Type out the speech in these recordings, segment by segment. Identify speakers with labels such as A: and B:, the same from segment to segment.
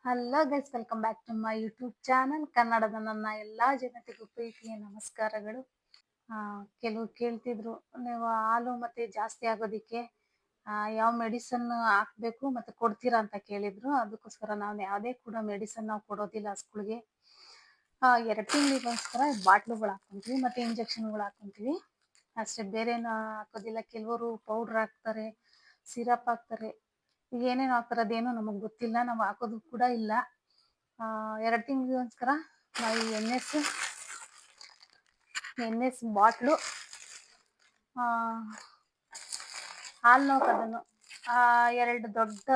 A: Hello guys, welcome back to my YouTube channel. ಕನ್ನಡದ ನನ್ನ ಎಲ್ಲಾ ಜನತೆಗೂ ಪ್ರೀತಿಯ ನಮಸ್ಕಾರಗಳು. ಕೆಲವು ಕೇಳ್ತಿದ್ರು, ನೀವು ಹಾಲು ಮತ್ತೆ ಜಾಸ್ತಿ ಆಗೋದಿಕ್ಕೆ ಯಾವ ಮೆಡಿಸನ್ ಹಾಕ್ಬೇಕು ಮತ್ತೆ ಕೊಡ್ತೀರಾ ಅಂತ ಕೇಳಿದ್ರು. ಅದಕ್ಕೋಸ್ಕರ ನಾವು ಯಾವುದೇ ಕೂಡ ಮೆಡಿಸನ್ ನಾವು ಕೊಡೋದಿಲ್ಲ ಹಸುಗಳಿಗೆ. 2 ತಿಂಗಳಿಗೋಸ್ಕರ ಬಾಟ್ಲುಗಳು ಹಾಕೊಂತೀವಿ ಮತ್ತೆ ಇಂಜೆಕ್ಷನ್ಗಳು ಹಾಕೊಂತೀವಿ ಅಷ್ಟೇ, ಬೇರೇನು ಹಾಕೋದಿಲ್ಲ. ಕೆಲವರು ಪೌಡ್ರ್ ಹಾಕ್ತಾರೆ, ಸಿರಪ್ ಹಾಕ್ತಾರೆ, ಏನೇನು ಹಾಕ್ತಾರೆ ಅದೇನು ನಮಗೆ ಗೊತ್ತಿಲ್ಲ, ನಾವು ಹಾಕೋದು ಕೂಡ ಇಲ್ಲ. 2 ತಿಂಗಳಿಗೋಸ್ಕರ ನಾವು ಎನ್ ಎಸ್ ಬಾಟ್ಲು ಹಾಲು ನೋಕೋದನ್ನು 2 ದೊಡ್ಡ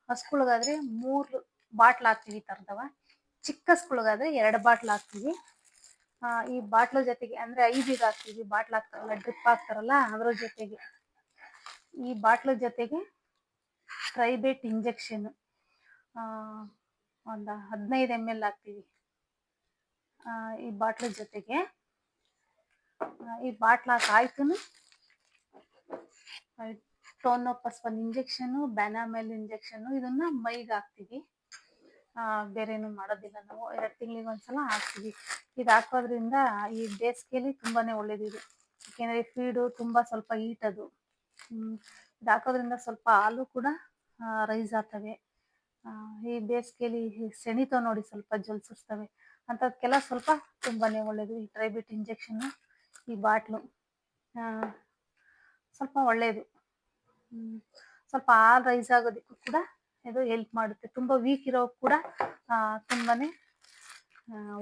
A: ಹಸುಗಳಿಗಾದ್ರೆ 3 ಬಾಟ್ಲ್ ಹಾಕ್ತೀವಿ ತರದವ. ಚಿಕ್ಕ ಹಸುಗಳಿಗಾದ್ರೆ 2 ಬಾಟ್ಲ್ ಹಾಕ್ತೀವಿ. ಈ ಬಾಟ್ಲು ಜೊತೆಗೆ ಅಂದ್ರೆ 5 ಹಾಕ್ತೀವಿ. ಬಾಟ್ಲ್ ಹಾಕ್ತಾರಲ್ಲ, ಡ್ರಿಪ್ ಹಾಕ್ತಾರಲ್ಲ, ಅದ್ರ ಜೊತೆಗೆ ಈ ಬಾಟ್ಲು ಜೊತೆಗೆ ಟ್ರೈಬೇಟ್ ಇಂಜೆಕ್ಷನ್ ಒಂದು 15 ml ಹಾಕ್ತೀವಿ ಈ ಬಾಟ್ಲು ಜೊತೆಗೆ. ಈ ಬಾಟ್ಲ್ ಹಾಕಾಯ್ತು ಟೋನೋಪಸ್ ಒಂದು ಇಂಜೆಕ್ಷನು, ಬ್ಯಾನಾಮೆಲ್ ಇಂಜೆಕ್ಷನು, ಇದನ್ನ ಮೈಗೆ ಹಾಕ್ತೀವಿ. ಬೇರೇನು ಮಾಡೋದಿಲ್ಲ. ನಾವು 2 ತಿಂಗಳಿಗೊಂದ್ಸಲ ಹಾಕ್ತೀವಿ. ಇದು ಹಾಕೋದ್ರಿಂದ ಈ ಬೇಸಿಗೆಯಲ್ಲಿ ತುಂಬಾನೇ ಒಳ್ಳೇದಿದೆ. ಯಾಕೆಂದ್ರೆ ಫೀಡು ತುಂಬಾ ಸ್ವಲ್ಪ ಹೀಟ್ ಅದು. ಇದು ಹಾಕೋದ್ರಿಂದ ಸ್ವಲ್ಪ ಹಾಲು ಕೂಡ ರೈಸ್ ಆಗ್ತವೆ. ಈ ಬೇಸಿಗೆಯಲ್ಲಿ ಸೆಣಿತಾವ್ ನೋಡಿ, ಸ್ವಲ್ಪ ಜೊಲ್ಸಿರ್ತವೆ, ಅಂಥದ್ಕೆಲ್ಲ ಸ್ವಲ್ಪ ತುಂಬಾನೇ ಒಳ್ಳೇದು ಈ ಟ್ರೈಬಿಟ್ ಇಂಜೆಕ್ಷನ್. ಈ ಬಾಟ್ಲು ಸ್ವಲ್ಪ ಒಳ್ಳೇದು. ಸ್ವಲ್ಪ ಹಾಲು ರೈಸ್ ಆಗೋದಕ್ಕೂ ಕೂಡ ಇದು ಹೆಲ್ಪ್ ಮಾಡುತ್ತೆ. ತುಂಬ ವೀಕ್ ಇರೋ ಕೂಡ ತುಂಬಾನೇ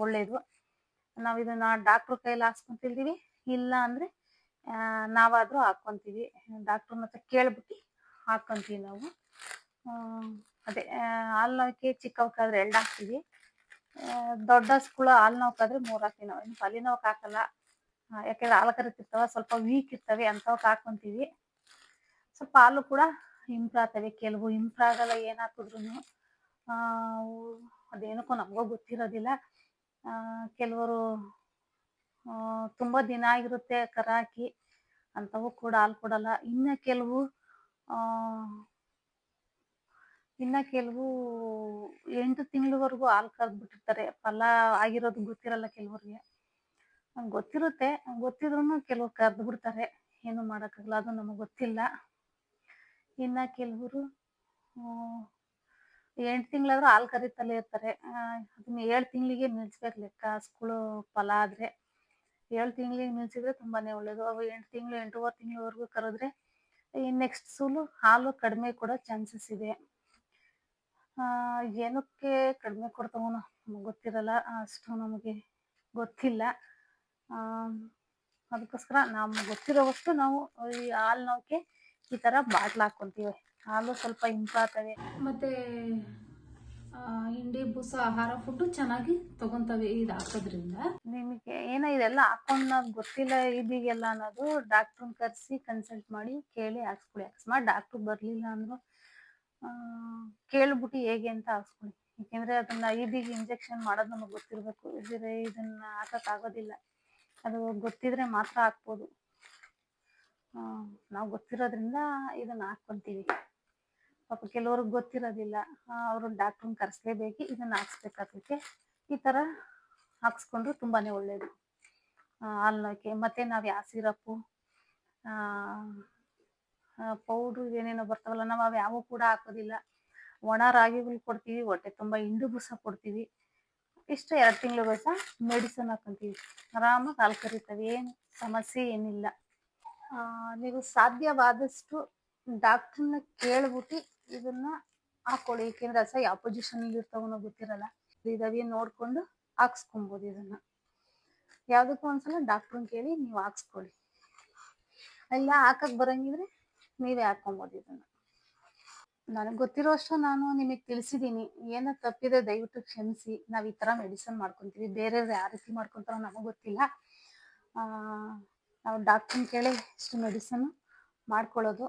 A: ಒಳ್ಳೇದು. ನಾವು ಇದನ್ನ ಡಾಕ್ಟ್ರ್ ಕೈಯಲ್ಲಿ ಹಾಕ್ಸ್ಕೊಂತಿದ್ದೀವಿ, ಇಲ್ಲ ಅಂದ್ರೆ ನಾವಾದ್ರೂ ಹಾಕ್ಕೊಂತೀವಿ. ಡಾಕ್ಟ್ರನ್ನ ಹತ್ರ ಕೇಳ್ಬಿಟ್ಟು ಹಾಕ್ಕೊಂತೀವಿ ನಾವು. ಅದೇ ಹಾಲು ನೋವಿಗೆ ಚಿಕ್ಕವಕ್ಕಾದ್ರೆ 2 ಹಾಕ್ತೀವಿ, ದೊಡ್ಡ ಹಸುಗಳು ಹಾಲು ನೋವಾದ್ರೆ 3 ಹಾಕ್ತೀವಿ. ನಾವು ಇನ್ನು ತಲೆ ನೋವಕ್ಕೆ ಹಾಕಲ್ಲ, ಯಾಕೆಂದ್ರೆ ಹಾಲು ಕರಿತಿರ್ತಾವ, ಸ್ವಲ್ಪ ವೀಕ್ ಇರ್ತವೆ, ಅಂಥವಕ್ಕೆ ಹಾಕ್ಕೊಂತೀವಿ. ಸ್ವಲ್ಪ ಹಾಲು ಕೂಡ ಇಂಪ್ರೂವ್ ಆಗ್ತವೆ. ಕೆಲವು ಇಂಪ್ರೂವ್ ಆಗಲ್ಲ, ಏನು ಹಾಕಿದ್ರು ಅದೇನಕ್ಕೋ ನಮಗೂ ಗೊತ್ತಿರೋದಿಲ್ಲ. ಕೆಲವರು ತುಂಬ ದಿನ ಆಗಿರುತ್ತೆ ಕರ ಹಾಕಿ, ಅಂಥವು ಕೂಡ ಹಾಲು ಕೊಡಲ್ಲ. ಇನ್ನು ಕೆಲವು 8 ತಿಂಗಳವರೆಗೂ ಹಾಲು ಕರೆದ್ಬಿಟ್ಟಿರ್ತಾರೆ. ಫಲ ಆಗಿರೋದು ಗೊತ್ತಿರಲ್ಲ ಕೆಲವ್ರಿಗೆ. ಗೊತ್ತಿರುತ್ತೆ, ಗೊತ್ತಿದ್ರು ಕೆಲವ್ರು ಕರೆದು ಬಿಡ್ತಾರೆ, ಏನು ಮಾಡೋಕ್ಕಾಗಲ್ಲ, ಅದು ನಮಗೆ ಗೊತ್ತಿಲ್ಲ. ಇನ್ನು ಕೆಲವರು 8 ತಿಂಗಳಾದ್ರೂ ಹಾಲು ಕರಿತಲೇ ಇರ್ತಾರೆ. ಅದನ್ನ 7 ತಿಂಗಳಿಗೆ ನಿಲ್ಲಿಸ್ಬೇಕು ಲೆಕ್ಕ. ಹಸುಗಳು ಫಲ ಆದರೆ 7 ತಿಂಗಳಿಗೆ ನಿಲ್ಸಿದ್ರೆ ತುಂಬಾನೇ ಒಳ್ಳೇದು. ಅವು 8 ತಿಂಗಳು 8.5 ತಿಂಗಳವರೆಗೂ ಕರೆದ್ರೆ ನೆಕ್ಸ್ಟ್ ಸೂಲು ಹಾಲು ಕಡಿಮೆ ಕೊಡೋ ಚಾನ್ಸಸ್ ಇದೆ. ಏನಕ್ಕೆ ಕಡಿಮೆ ಕೊಡ್ತಾವೋ ನಮಗೆ ಗೊತ್ತಿರಲ್ಲ, ಅಷ್ಟು ನಮಗೆ ಗೊತ್ತಿಲ್ಲ. ಅದಕ್ಕೋಸ್ಕರ ನಮ್ಗೆ ಗೊತ್ತಿರೋವಷ್ಟು ನಾವು ಈ ಹಾಲು ನೋವಿಗೆ ಈ ಥರ ಬಾಟ್ಲ್ ಹಾಕ್ಕೊಂತೀವಿ. ಹಾಲು ಸ್ವಲ್ಪ ಇಂಪ್ರೂವ್ ಆಗ್ತವೆ. ಮತ್ತೆ ಹಿಂಡಿ ಬೂಸ ಆಹಾರ ಫುಡ್ಡು ಚೆನ್ನಾಗಿ ತಗೊಂತವೆ ಇದು ಹಾಕೋದ್ರಿಂದ. ನಿಮಗೆ ಏನೋ ಇದೆಲ್ಲ ಹಾಕೊಂಡು ಗೊತ್ತಿಲ್ಲ ಇದೀಗೆಲ್ಲ ಅನ್ನೋದು ಡಾಕ್ಟ್ರನ್ನ ಕರೆಸಿ ಕನ್ಸಲ್ಟ್ ಮಾಡಿ ಕೇಳಿ ಹಾಕ್ಸ್ಕೊಳ್ಳಿ. ಅಕಸ್ಮಾತ್ ಡಾಕ್ಟ್ರು ಬರಲಿಲ್ಲ ಅಂದ್ರು ಕೇಳ್ಬಿಟ್ಟು ಹೇಗೆ ಅಂತ ಹಾಕ್ಸ್ಕೊಳ್ಳಿ. ಯಾಕೆಂದರೆ ಅದನ್ನ ಇದೀಗ ಇಂಜೆಕ್ಷನ್ ಮಾಡೋದು ನಮಗೆ ಗೊತ್ತಿರಬೇಕು. ಇದ್ರೆ ಇದನ್ನ ಹಾಕೋಕ್ಕಾಗೋದಿಲ್ಲ, ಅದು ಗೊತ್ತಿದ್ರೆ ಮಾತ್ರ ಹಾಕ್ಬೋದು. ನಾವು ಗೊತ್ತಿರೋದ್ರಿಂದ ಇದನ್ನ ಹಾಕ್ಕೊಂತೀವಿ. ಪಾಪ ಕೆಲವ್ರಿಗೆ ಗೊತ್ತಿರೋದಿಲ್ಲ, ಅವರು ಡಾಕ್ಟ್ರನ್ನ ಕರೆಸ್ಲೇಬೇಕು, ಇದನ್ನ ಹಾಕ್ಸ್ಬೇಕಾಗುತ್ತೆ. ಈ ಥರ ಹಾಕ್ಸ್ಕೊಂಡ್ರು ತುಂಬಾನೇ ಒಳ್ಳೇದು ಹಾಲು ನೋವಿಗೆ. ಮತ್ತು ನಾವು ಯಾವ ಸಿರಪ್ಪು ಪೌಡ್ರು ಏನೇನೋ ಬರ್ತಾವಲ್ಲ, ನಾವು ಅವು ಯಾವೂ ಕೂಡ ಹಾಕೋದಿಲ್ಲ. ಒಣ ರಾಗಿಗಳು ಕೊಡ್ತೀವಿ, ಹೊಟ್ಟೆ ತುಂಬ ಹಿಂಡು ಬೂಸ ಕೊಡ್ತೀವಿ. ಇಷ್ಟು 2 ತಿಂಗಳಿಗೋಸ್ಕರ ಮೆಡಿಸನ್ ಹಾಕ್ಕೊಂತೀವಿ. ಆರಾಮಾಗಿ ಹಾಲು ಕರಿತವೆ, ಏನು ಸಮಸ್ಯೆ ಏನಿಲ್ಲ. ನೀವು ಸಾಧ್ಯವಾದಷ್ಟು ಡಾಕ್ಟ್ರನ್ನ ಕೇಳ್ಬಿಟ್ಟು ಇದನ್ನ ಹಾಕ್ಕೊಳ್ಳಿ. ಏಕೆಂದ್ರೆ ಹಸ ಯಾವ ಪೊಸಿಷನಲ್ಲಿ ಇರ್ತಾವೋ ಗೊತ್ತಿರಲ್ಲ, ಇದಾವೆ ನೋಡಿಕೊಂಡು ಹಾಕ್ಸ್ಕೊಬೋದು. ಇದನ್ನ ಯಾವುದಕ್ಕೂ ಒಂದ್ಸಲ ಡಾಕ್ಟ್ರನ್ನ ಕೇಳಿ ನೀವು ಹಾಕ್ಸ್ಕೊಳ್ಳಿ. ಇಲ್ಲ ಹಾಕಕ್ಕೆ ಬರಂಗಿದ್ರೆ ನೀವೇ ಹಾಕ್ಕೊಬೋದು. ಇದನ್ನ ನನಗೆ ಗೊತ್ತಿರೋಷ್ಟು ನಾನು ನಿಮಗೆ ತಿಳಿಸಿದ್ದೀನಿ. ಏನೋ ತಪ್ಪಿದೆ ದಯವಿಟ್ಟು ಕ್ಷಮಿಸಿ. ನಾವು ಈ ಥರ ಮೆಡಿಸನ್ ಮಾಡ್ಕೊತೀವಿ, ಬೇರೆಯವ್ರು ಯಾವ ರೀತಿ ಮಾಡ್ಕೊತಾರೋ ನಮಗೆ ಗೊತ್ತಿಲ್ಲ. ನಾವು ಡಾಕ್ಟ್ರನ್ನ ಕೇಳಿ ಇಷ್ಟು ಮೆಡಿಸನ್ನು ಮಾಡ್ಕೊಳ್ಳೋದು.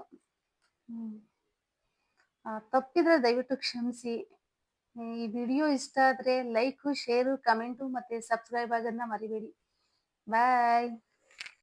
A: ತಪ್ಪಿದ್ರೆ ದಯವಿಟ್ಟು ಕ್ಷಮಿಸಿ. ಈ ವಿಡಿಯೋ ಇಷ್ಟ ಆದರೆ ಲೈಕು, ಶೇರು, ಕಮೆಂಟು ಮತ್ತು ಸಬ್ಸ್ಕ್ರೈಬ್ ಆಗೋದನ್ನ ಮರಿಬೇಡಿ. ಬಾಯ್.